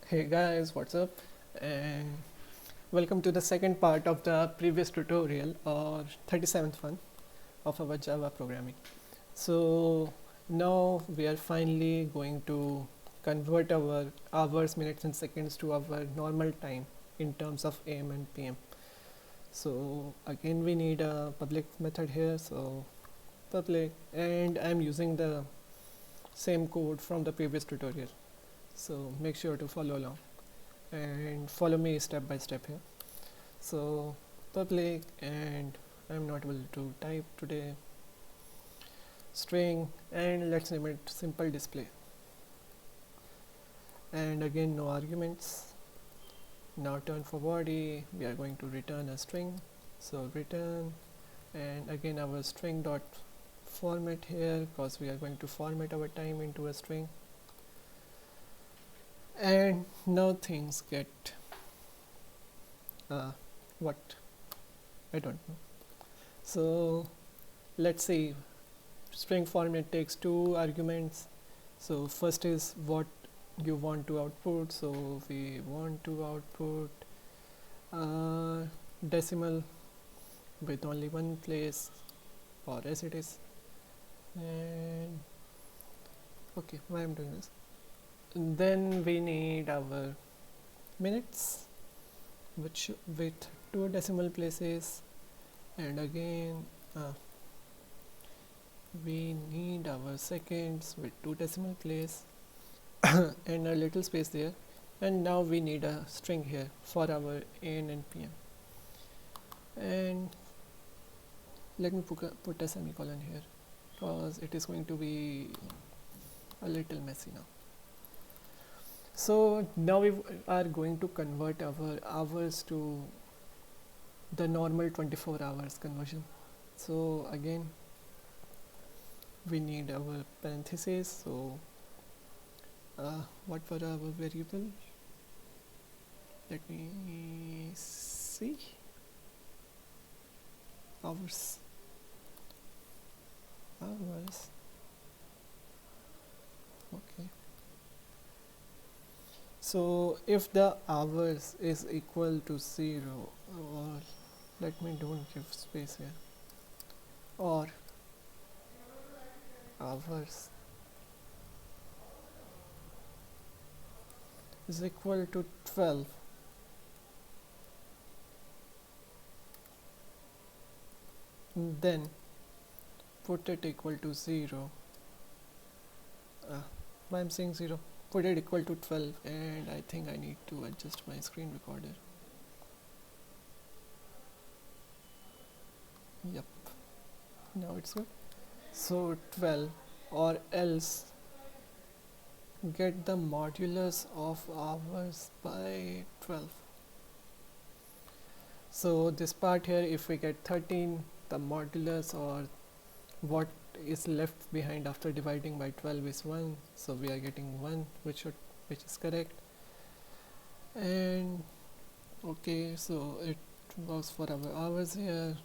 Hey guys, what's up? And welcome to the second part of the previous tutorial or 37th one of our Java programming. So now we are finally going to convert our hours, minutes and seconds to our normal time in terms of AM and PM. So again we need a public method here, so public, and I'm using the same code from the previous tutorial. So make sure to follow along and follow me step by step here. So public, and I'm not able to type today, string, and let's name it simple display, and again no arguments. Now turn for body, we are going to return a string, so return, and again our string dot format here because we are going to format our time into a string. And now things get what I don't know. So let's see, string format takes two arguments. So first is what you want to output, so we want to output decimal with only one place, or as it is. And okay, why I'm doing this. And then we need our minutes, which with two decimal places, and again we need our seconds with two decimal place and a little space there. And now we need a string here for our AM and PM. And let me put a semicolon here because it is going to be a little messy now. So now we are going to convert our hours to the normal 24 hours conversion. So again we need our parentheses. So what were our variable? Let me see. Hours. Okay. So if the hours is equal to 0, or let me don't give space here, or hours is equal to 12, then put it equal to 0. Why I'm saying 0? Put it equal to 12, and I think I need to adjust my screen recorder. Yep, now it's good. So 12, or else get the modulus of hours by 12. So this part here, if we get 13, the modulus or what is left behind after dividing by 12 is 1, so we are getting 1, which is correct. And okay, so it works for our hours here.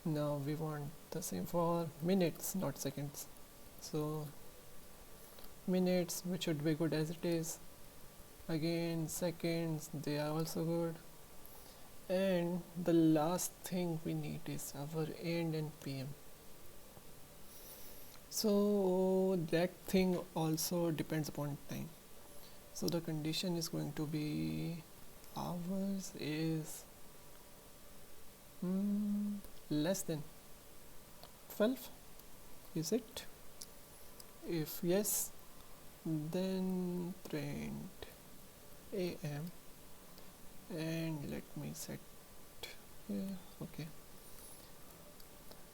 Now we want the same for minutes, not seconds. So minutes, which should be good as it is. Again seconds, they are also good. And the last thing we need is our AM and PM. So that thing also depends upon time. So the condition is going to be hours is less than 12, is it? If yes, then print AM, and let me set here, okay,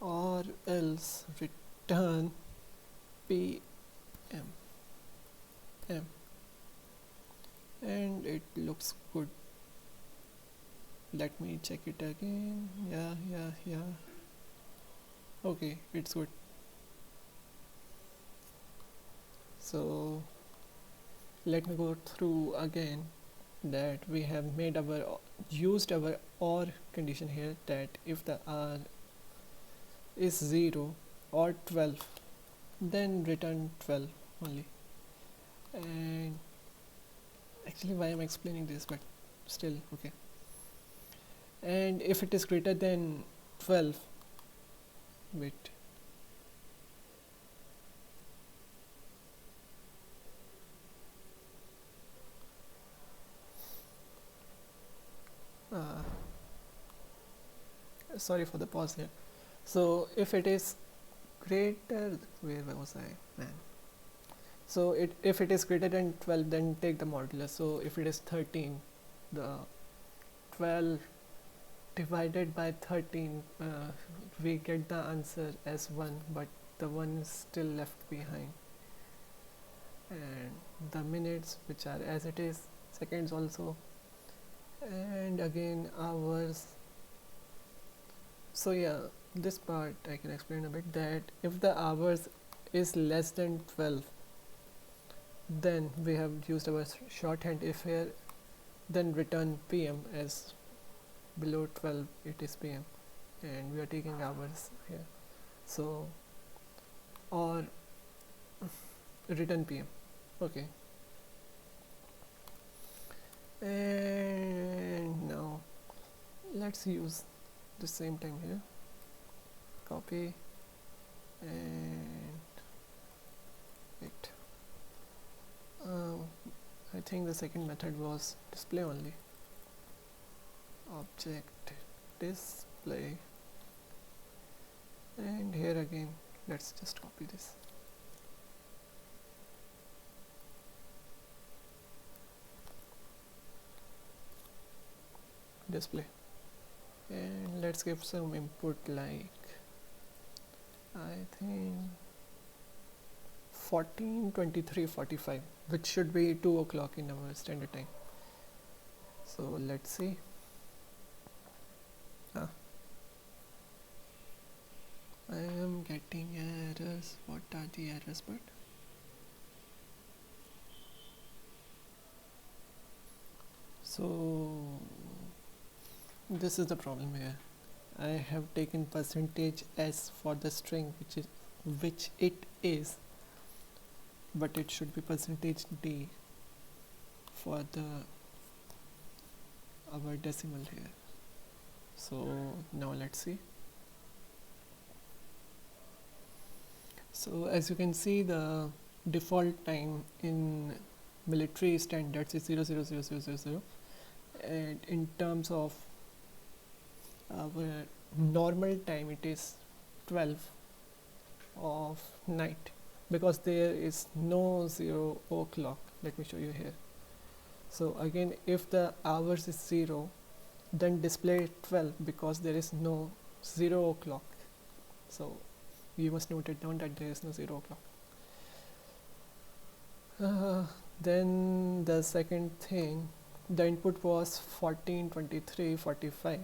or else return PM, and it looks good. Let me check it again. Yeah, okay, it's good. So let me go through again that we have made our used our OR condition here, that if the R is 0 or 12, then return 12 only. And actually why I'm explaining this, but still okay. And if it is greater than 12, wait, uh, sorry for the pause here. So if it is greater, where was I, man? So if it is greater than 12, then take the modulus. So if it is 13, the 12 divided by 13, we get the answer as 1, but the 1 is still left behind. And the minutes, which are as it is, seconds also, and again hours. So yeah, this part I can explain a bit, that if the hours is less than 12, then we have used our shorthand if here, then return PM, as below 12 it is PM, and we are taking hours here. So, or return PM. Okay. And now let's use the same time here. Copy and wait. I think the second method was display only. Object display, and here again let's just copy this. Display, and let's give some input like I think 14, 23, 45, which should be 2 o'clock in our standard time. So let's see. I am getting errors. What are the errors? But so this is the problem here. I have taken percentage s for the string, which it is, but it should be percentage d for the our decimal here. So now let's see. So as you can see, the default time in military standards is 00000, and in terms of our normal time it is 12 of night, because there is no 0 o'clock. Let me show you here. So again, if the hours is 0, then display 12, because there is no 0 o'clock. So you must note it down that there is no 0 o'clock. Then the second thing, the input was 14, 23, 45,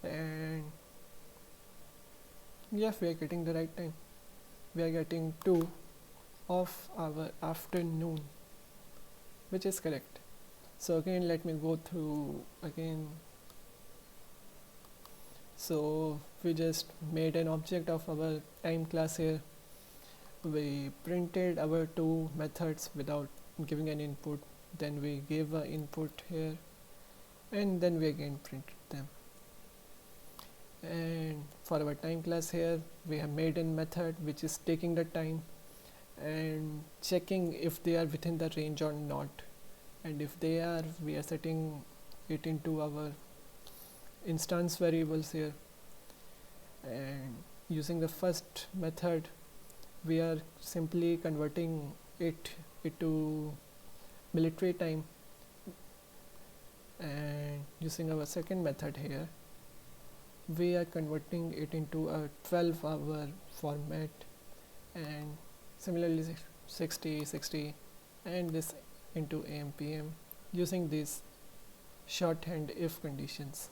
and yeah, we are getting the right time. We are getting 2 of our afternoon, which is correct. So again, let me go through again. So we just made an object of our time class here. We printed our 2 methods without giving an input. Then we gave an input here, and then we again printed them. And for our time class here, we have made a method which is taking the time and checking if they are within the range or not. And if they are, we are setting it into our instance variables here. And using the first method, we are simply converting it into military time, and using our second method here, we are converting it into a 12-hour format, and similarly 60, 60, and this into AM PM using these shorthand if conditions.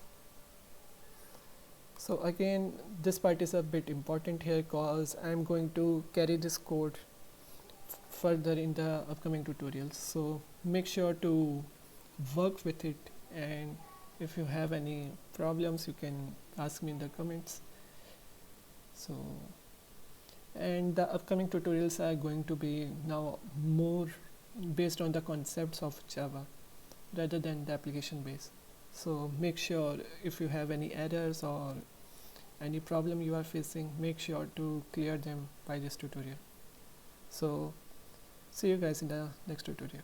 So again, this part is a bit important here, because I am going to carry this code further in the upcoming tutorials. So make sure to work with it, and if you have any problems, you can ask me in the comments. So, and the upcoming tutorials are going to be now more based on the concepts of Java rather than the application base. So make sure if you have any errors or any problem you are facing, make sure to clear them by this tutorial. So see you guys in the next tutorial.